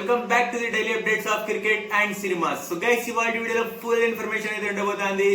Welcome back to the daily updates of cricket and cinemas. So guys, ఇవాళ వీడియోలో full information అయితే ఉండబోతుంది.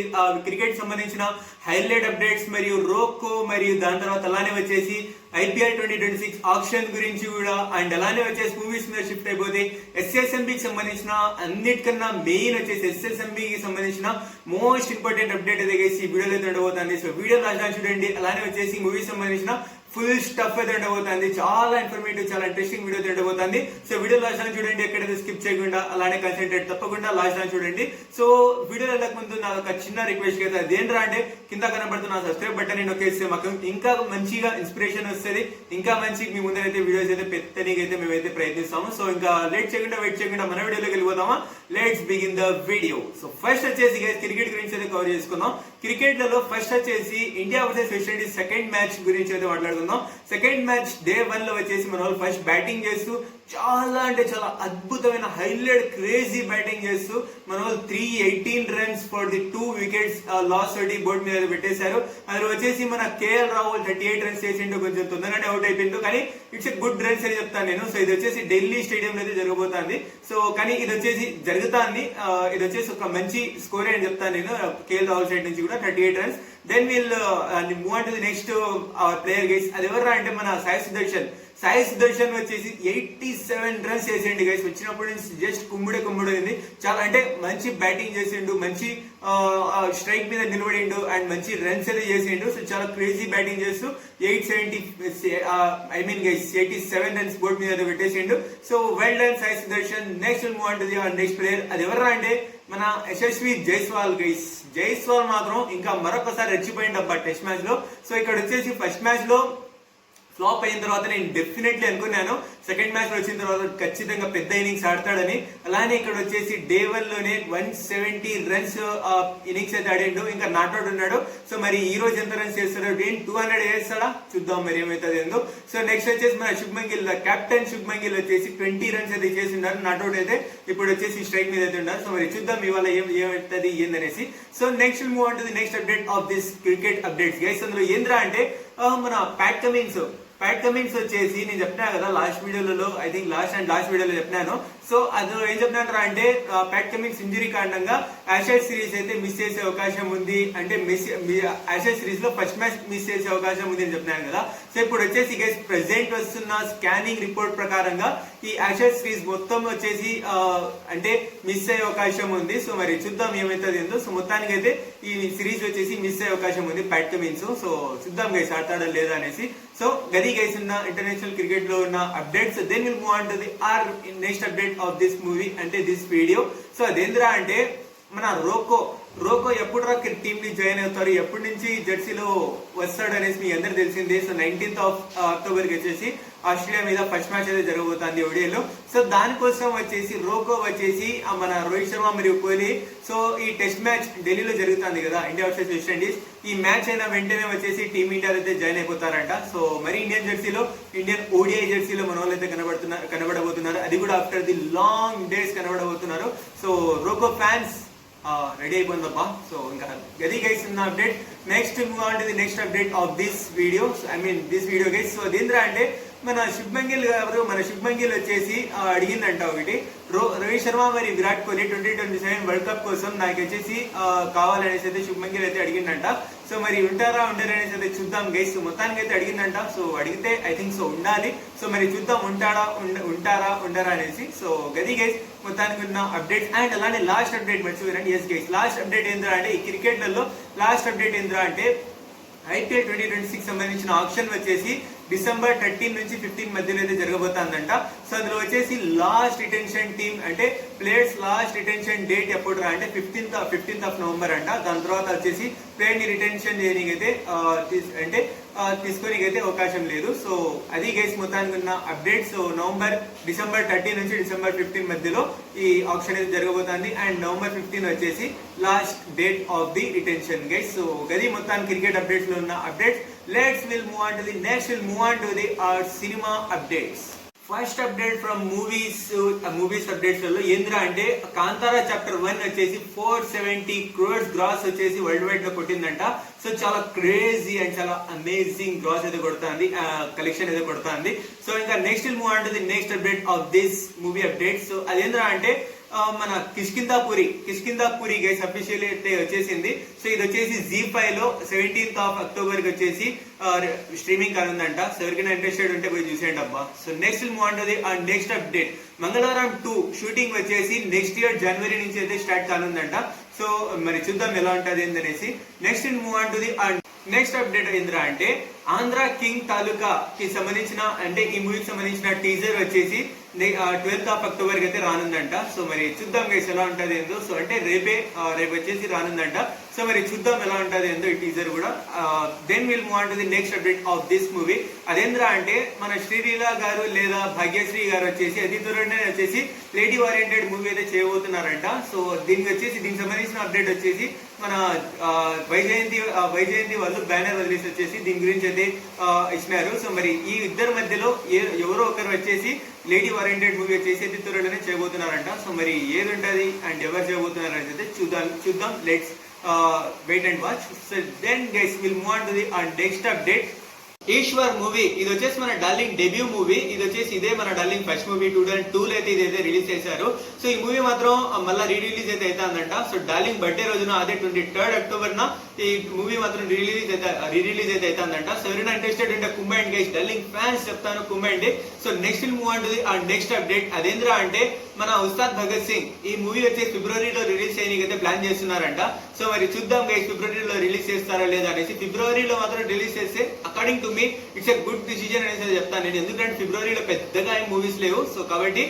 Cricket సంబంధించిన హైలైట్ అప్డేట్స్ మరియు రోకో మరియు దాని తర్వాత అలానే వచ్చేసి ఐపీఎల్ 2026 ఆప్షన్ గురించి కూడా అండ్ అలానే వచ్చేసి మూవీస్ మీద షిఫ్ట్ అయిపోతే ఎస్ఎస్ఎంబికి సంబంధించిన అన్నిటికన్నా మెయిన్ వచ్చేసి ఎస్ఎస్ఎంబికి సంబంధించిన మోస్ట్ ఇంపార్టెంట్ అప్డేట్ అయితే గైస్ ఈ వీడియోలో అయితే ఉండబోతుంది. సో వీడియో లాస్ట్ చూడండి. అలానే వచ్చేసి మూవీస్ సంబంధించిన ఫుల్ స్టఫ్ అయితే ఉండబోతుంది. చాలా ఇన్ఫర్మేటివ్, చాలా ఇంట్రెస్టింగ్ వీడియో అయితే ఉండబోతుంది. సో వీడియో లాస్ట్ అని చూడండి, ఎక్కడైతే స్కిప్ చేయకుండా అలానే కాన్సన్ట్రేట్ తప్పకుండా లాస్ట్ అని చూడండి. సో వీడియో వెళ్ళక ముందు నాకు ఒక చిన్న రిక్వెస్ట్ అయితే అదేంట్రా అంటే కింద కనబడుతున్న సబ్స్క్రైబ్ బటన్ నొక్కేస్తే మాకు ఇంకా మంచిగా ఇన్స్పిరేషన్ వస్తుంది, ఇంకా మంచి మీ ముందరైతే వీడియోస్ అయితే పెట్టడానికి అయితే మేమైతే ప్రయత్నిస్తాము. సో ఇంకా వెయిట్ చేయకుండా మన వీడియోలోకి వెళ్ళిపోతామా. Let's begin the video. So first వచ్చేసి క్రికెట్ గురించి అయితే కవర్ చేసుకుందాం. క్రికెట్ లలో ఫస్ట్ వచ్చేసి India versus West Indies second match గురించి అయితే మాట్లాడుకుందాం. సెకండ్ మ్యాచ్ డే 1 లో వచ్చేసి మన వాళ్ళు ఫస్ట్ బ్యాటింగ్ చేస్తూ చాలా అంటే చాలా అద్భుతమైన హైలైట్ క్రేజీ బ్యాటింగ్ చేస్తూ మన వాళ్ళు 318 runs for the 2 wickets loss తోటి బోర్డు మీద పెట్టేశారు. అందులో వచ్చేసి మన కేఎల్ రాహుల్ 38 రన్స్ చేసిండు, కొంచెం తొందరగానే అవుట్ అయిపోయిండు, కానీ ఇట్స్ ఎ గుడ్ రన్స్ అని చెప్తాను నేను. సో ఇది వచ్చేసి ఢిల్లీ స్టేడియం లో అయితే జరగబోతుంది. సో కానీ ఇది వచ్చేసి జరుగుతాంది, ఇది వచ్చేసి ఒక మంచి స్కోర్ అని చెప్తాను నేను. కేఎల్ రాహుల్ సైడ్ నుంచి కూడా 38 runs. Then we'll move on to the next player guys. అది ఎవరు అంటే మన సాయి సుదర్శన్ వచ్చేసి 87 రన్స్ చేసిండు గైస్. వచ్చినప్పటి నుంచి జస్ట్ కుమ్ముడు అయింది. చాలా అంటే మంచి బ్యాటింగ్ చేసిండు, మంచి స్ట్రైక్ మీద నిలబడిండు అండ్ మంచి రన్స్ అయితే చేసిండు. సో చాలా క్రేజీ బ్యాటింగ్ చేస్తూ 87 రన్స్ బోర్డ్ మీద పెట్టేసిండు. So well done Sai Sudarshan. Next move on to the next player. అది ఎవరు అంటే మన యశస్వి జైస్వాల్ గైస్. జైస్వాల్ మాత్రం ఇంకా మరొకసారి రెచ్చిపోయింది అబ్బా టెస్ట్ మ్యాచ్ లో. సో ఇక్కడ వచ్చేసి ఫస్ట్ మ్యాచ్ లో ఫ్లాప్ అయిన తర్వాత నేను డెఫినెట్లీ అనుకున్నాను సెకండ్ మ్యాచ్ లో వచ్చిన తర్వాత ఖచ్చితంగా పెద్ద ఇన్నింగ్స్ ఆడతాడని. అలానే ఇక్కడ వచ్చేసి డే 1 లోనే 170 రన్స్ ఇన్నింగ్స్ అయితే ఆడిండు, ఇంకా నాట్అవుట్ ఉన్నాడు. సో మరి ఈ రోజు ఎంత రన్స్ చేస్తాడో, 200 చేస్తాడా చూద్దాం మరి ఏమైతుంది ఏందో. సో నెక్స్ట్ వచ్చేసి మన శుభ్మన్ గిల్, కెప్టెన్ శుభ్మన్ గిల్ వచ్చేసి 20 రన్స్ అయితే చేసి ఉన్నారు, నాట్అవుట్ అయితే ఇప్పుడు వచ్చేసి స్ట్రైక్ మీద అయితే ఉన్నారు. సో మరి చూద్దాం ఇవాళ ఏమవుతుంది ఏందనేసి. So next move on to the next update of this cricket updates guys. అందులో ఏంద్రా అంటే మన ప్యాట్ కమిన్స్ వచ్చేసి నేను చెప్పినా కదా లాస్ట్ వీడియోలలో, ఐ థింక్ లాస్ట్ వీడియోలో చెప్పినాను. సో అందులో ఏం చెప్పినారా అంటే ప్యాట్ కమిన్స్ ఇంజురీ కారణంగా ఆషెస్ సిరీస్ అయితే మిస్ చేసే అవకాశం ఉంది, అంటే ఆషెస్ సిరీస్ లో ఫస్ట్ మ్యాచ్ మిస్ చేసే అవకాశం ఉంది అని చెప్పినాను కదా. సో ఇప్పుడు వచ్చేసి గైస్ ప్రెసెంట్ వస్తున్న స్కానింగ్ రిపోర్ట్ ప్రకారంగా ఈ ఆషెస్ సిరీస్ మొత్తం వచ్చేసి అంటే మిస్ అయ్యే అవకాశం ఉంది. సో మరి చూద్దాం ఏమైతుంది ఏందో. సో మొత్తానికి అయితే ఈ సిరీస్ వచ్చేసి మిస్ అయ్యే అవకాశం ఉంది ప్యాట్ కమిన్స్. సో చూద్దాం గైస్ ఆడతాడా లేదా అనేసి. సో గది గైస్ ఉన్న ఇంటర్నేషనల్ క్రికెట్ లో ఉన్న updates. Then will move on to the next update of this movie అంటే దిస్ వీడియో. సో అదేంద్రా అంటే మన రోకో ఎప్పుడు టీమ్ ని జాయిన్ అవుతారు, ఎప్పటి నుంచి జెర్సీలో వస్తాడు అనేసి మీ అందరు తెలిసిందే. సో 19th అక్టోబర్ కి వచ్చేసి ఆస్ట్రేలియా మీద ఫస్ట్ మ్యాచ్ అయితే జరగబోతుంది ఓడిఐలో. సో దానికోసం వచ్చేసి రోకో వచ్చేసి మన రోహిత్ శర్మ మరియు కోహ్లీ, సో ఈ టెస్ట్ మ్యాచ్ ఢిల్లీలో జరుగుతుంది కదా ఇండియా వర్సెస్ వెస్టిండీస్, ఈ మ్యాచ్ అయిన వెంటనే వచ్చేసి టీమిండియాలో అయితే జాయిన్ అయిపోతారంట. సో మరి ఇండియన్ ఓడిఐ జెర్సీలో మన వాళ్ళు అయితే కనబడబోతున్నారు, అది కూడా ఆఫ్టర్ ది లాంగ్ డేస్ కనబడబోతున్నారు. సో రోకో ఫ్యాన్స్ రెడీ అయిపోయిందబ్బా. సో ఇంకా గది గైస్ ఉన్న update. Next move on to the next update of this video, this video guys. So అదేంద్రా అంటే మన శుభ్మన్ గిల్ వచ్చేసి అడిగిందంట ఒకటి, రోహిత్ శర్మ మరి విరాట్ కోహ్లీ 2027 వరల్డ్ కప్ కోసం నాకు వచ్చేసి కావాలనేసి అయితే శుభ్మన్ గిల్ అయితే అడిగిందంట. సో మరి ఉంటారా ఉండరనేసి అయితే చూద్దాం గైస్. మొత్తానికి అయితే అడిగిందంట. సో అడిగితే ఐ థింక్ సో ఉండాలి. సో మరి చూద్దాం ఉంటారా ఉండరా అనేసి. సో గది గైస్ మొత్తానికి ఉన్న అప్డేట్స్. అండ్ అలానే లాస్ట్ అప్డేట్ మర్చిపోయారండి. ఎస్ గైస్, లాస్ట్ అప్డేట్ ఏంద్రా అంటే ఈ క్రికెట్లలో లాస్ట్ అప్డేట్ ఏంద్రా అంటే ఐపీఎల్ 2026 సంబంధించిన ఆప్షన్ వచ్చేసి December 13 నుంచి 15 మధ్యలో అయితే జరగబోతుందంట. సో అందులో వచ్చేసి లాస్ట్ రిటెన్షన్ టీమ్ అంటే ప్లేయర్స్ లాస్ట్ రిటెన్షన్ డేట్ ఎప్పుడు రా అంటే 15th of November అంట. దాని తర్వాత వచ్చేసి ప్లేయర్ ని రిటెన్షన్ చేయడానికైతే అంటే తీసుకోనికైతే అవకాశం లేదు. సో అది గైస్ మొత్తానికి ఉన్న అప్డేట్. సో December 13 నుంచి December 15 మధ్యలో ఈ ఆప్షన్ అయితే జరగబోతుంది. అండ్ November 15 వచ్చేసి last date of the retention guys. So గది మొత్తానికి క్రికెట్ అప్డేట్స్ లో ఉన్న అప్డేట్స్. We'll move on to the cinema updates. First update from movies updates లో ఏంద్రా అంటే కాంతారా చాప్టర్ 1 వచ్చేసి 470 crores గ్రాస్ వచ్చేసి వరల్డ్ వైడ్ లో కొట్టిందంట. సో చాలా క్రేజీ అండ్ చాలా అమేజింగ్ గ్రాస్ అయితే కొడుతుంది, కలెక్షన్ అయితే కొడుతుంది. సో ఇంకా నెక్స్ట్ మూవ్ అంటే next update of this movie update. So అదేంద్రా అంటే మన కిష్కిందాపురి గైస్ అఫీషియల్ అయితే వచ్చేసింది. సో ఇది వచ్చేసి ZEE5 లో 17th of October కి వచ్చేసి స్ట్రీమింగ్ కానుందంట. సో ఎవరికైనా ఇంట్రెస్టెడ్ ఉంటే పోయి చూసేయండి అబ్బా. సో నెక్స్ట్ మూవ్ అంటది నెక్స్ట్ అప్డేట్ మంగళవారం 2 షూటింగ్ వచ్చేసి నెక్స్ట్ ఇయర్ జనవరి నుంచి అయితే స్టార్ట్ కానుందంట. సో మరి చూద్దాం ఎలా ఉంటది ఏందనేసి. నెక్స్ట్ మూవ్ అంటది నెక్స్ట్ అప్డేట్ ఏంద్రా అంటే ఆంధ్ర కింగ్ తాలూకా కి సంబంధించిన అంటే ఈ మూవీకి సంబంధించిన టీజర్ వచ్చేసి 12th of October కి అయితే రానుందంట. సో మరి చూద్దాం గైస్ ఎలా ఉంటది ఏందో. సో అంటే రేపు వచ్చేసి రానుందంట. సో మరి చూద్దాం ఎలా ఉంటది ఏందో ఈ టీజర్ కూడా. Then will move on to the next update of this movie. అదేంద్రా అంటే మన శ్రీలీల గారు లేదా భాగ్యశ్రీ గారు వచ్చేసి అతి త్వరలోనే వచ్చేసి లేడీ ఓరియంటెడ్ మూవీ అయితే చేయబోతున్నారంట. సో దీనికి సంబంధించిన అప్డేట్ వచ్చేసి మన వైజయంతి వాళ్ళు బ్యానర్ వదిలేసి వచ్చేసి దీని గురించి అయితే ఇచ్చినారు. సో మరి ఈ ఇద్దరి మధ్యలో ఎవరో ఒకరు వచ్చేసి లేడీ ఓరియంటెడ్ మూవీ వచ్చేసి అతి త్వరలోనే చేయబోతున్నారంట. సో మరి ఏది ఉంటుంది అండ్ ఎవరు చేయబోతున్నారు అని అయితే చూద్దాం. Let's wait and watch. So then guys will move on to the next update. Eeshwar movie ఇది వచ్చేసి మన డార్లింగ్ డెబ్యూ మూవీ. ఇది వచ్చేసి ఇదే మన డార్లింగ్ ఫస్ట్ మూవీ 2002 లో అయితే ఇదైతే రిలీజ్ చేశారు. సో ఈ మూవీ మాత్రం మళ్ళీ రిలీజ్ అయితే అవుతుందంట. సో డార్లింగ్ బర్త్డే రోజున అదే 23rd October ఈ మూవీ మాత్రం రిలీజ్ అయితే అవుతుందంట. సో ఎవరైనా ఇంట్రెస్టెడ్ ఉంటే కుమ్మండి గైస్, డార్లింగ్ ఫ్యాన్స్ చెప్తాను కుమ్మండి. సో నెక్స్ట్ మూవ్ అంటుంది నెక్స్ట్ అప్డేట్. అదేంద్రా అంటే మన ఉస్తాద్ భగత్ సింగ్ ఈ మూవీ వచ్చేసి ఫిబ్రవరిలో రిలీజ్ చేయడానికి అయితే ప్లాన్ చేస్తున్నారంట. సో మరి చూద్దాం గైస్ ఫిబ్రవరిలో రిలీజ్ చేస్తారా లేదా అనేసి. ఫిబ్రవరిలో మాత్రం రిలీజ్ చేస్తే according to me it's a good decision అనేసి చెప్తాను నేను. ఎందుకంటే ఫిబ్రవరిలో పెద్దగా ఏం మూవీస్ లేవు. సో కాబట్టి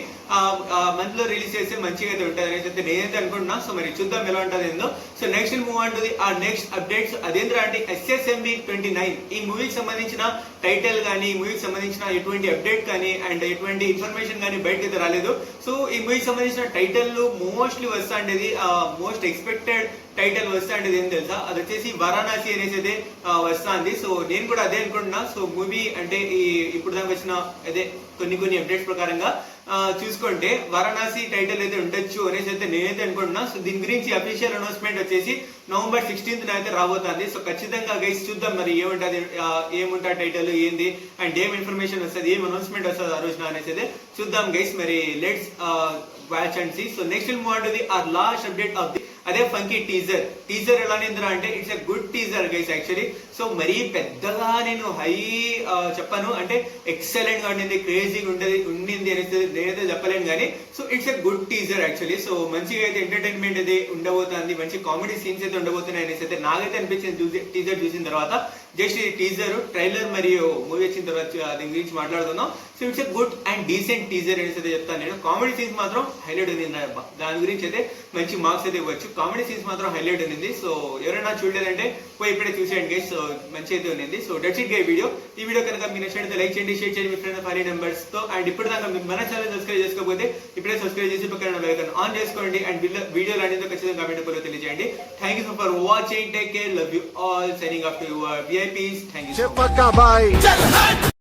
మంత్ లో రిలీజ్ చేస్తే మంచిగా అయితే ఉంటుంది అనేసి అయితే నేనైతే అనుకుంటున్నా. సో మరి చూద్దాం ఎలా ఉంటుంది ఏందో. సో నెక్స్ట్ మూవ్ అంటుంది నెక్స్ట్ అప్డేట్స్. అదేంద్రా అంటే SSMB 29 ఈ మూవీకి సంబంధించిన టైటిల్ కానీ మూవీకి సంబంధించిన ఎటువంటి అప్డేట్ కానీ అండ్ ఎటువంటి ఇన్ఫర్మేషన్ కానీ బయటకి అయితే రాలేదు. సో ఈ మూవీకి సంబంధించిన టైటిల్ మోస్ట్లీ వస్తా ఉండేది, మోస్ట్ ఎక్స్పెక్టెడ్ టైటిల్ వస్తా ఉండేది ఏం తెలుసా, అది వచ్చేసి వారణాసి అనేసి అయితే వస్తుంది. సో నేను కూడా అదే అనుకుంటున్నా. సో మూవీ అంటే ఇప్పుడు దాకా వచ్చిన అదే కొన్ని అప్డేట్స్ ప్రకారంగా చూసుకుంటే వారణాసి టైటిల్ అయితే ఉండొచ్చు అనేసి అయితే నేనైతే అనుకుంటున్నా. సో దీని గురించి అఫీషియల్ అనౌన్స్మెంట్ వచ్చేసి November 16th అయితే రాబోతుంది. సో ఖచ్చితంగా గైస్ చూద్దాం మరి ఏముంటా టైటిల్ ఏంది అండ్ ఏం ఇన్ఫర్మేషన్ వస్తుంది, ఏం అనౌన్స్మెంట్ వస్తుంది ఆ రోజున అనేసి అయితే చూద్దాం గైస్. మరి let's watch and see. So next move on to the last update of the అదే ఫంకీ టీజర్ ఎలా నిందిరా అంటే it's a good teaser guys actually. So మరీ పెద్దగా నేను హై చెప్పను అంటే ఎక్సలెంట్ గా ఉండింది, క్రేజీగా ఉండింది అనేది నేనైతే చెప్పలేను కానీ. So it's a good teaser actually. So మంచిగా అయితే ఎంటర్టైన్మెంట్ అయితే ఉండబోతుంది, మంచి కామెడీ సీన్స్ అయితే ఉండబోతున్నాయి అనేసి అయితే నాకైతే అనిపించింది టీజర్ చూసిన తర్వాత. జస్ట్ ఈ టీజర్ ట్రైలర్ మరియు మూవీ వచ్చిన తర్వాత దీని గురించి మాట్లాడుకుందాం. So it's a good and decent teaser అనేసి అయితే చెప్తాను నేను. కామెడీ సీన్స్ మాత్రం హైలైట్ ఉంది దాని గురించి అయితే మంచి మార్క్స్ అయితే ఇవ్వచ్చు. కామెడీ సీన్స్ మాత్రం హైలైట్ ఉంది. సో ఎవరైనా చూడలేదంటే పోయి ఇప్పుడే చూసేయండి గైస్. సో మంచి అయితే ఉంది. So that's it guys video. ఈ వీడియో కనుక మీకు నచ్చినట్లయితే లైక్ చేయండి, షేర్ చేయండి మీ ఫ్రెండ్ ఫారీ నెంబర్స్ తో. అండ్ ఇప్పుడు దాకా మన ఛానల్ సబ్స్క్రైబ్ చేసుకోకపోతే ఇప్పుడే సబ్స్క్రైబ్ చేసి పక్కన బెల్ ఐకాన్ ఆన్ చేసుకోండి. అండ్ వీడియోలు అనేది ఖచ్చితంగా కామెంట్ రూపంలో తెలియజేయండి. Thank you for watching. Take care. Love you all. Signing off to your VIPs. Thank you.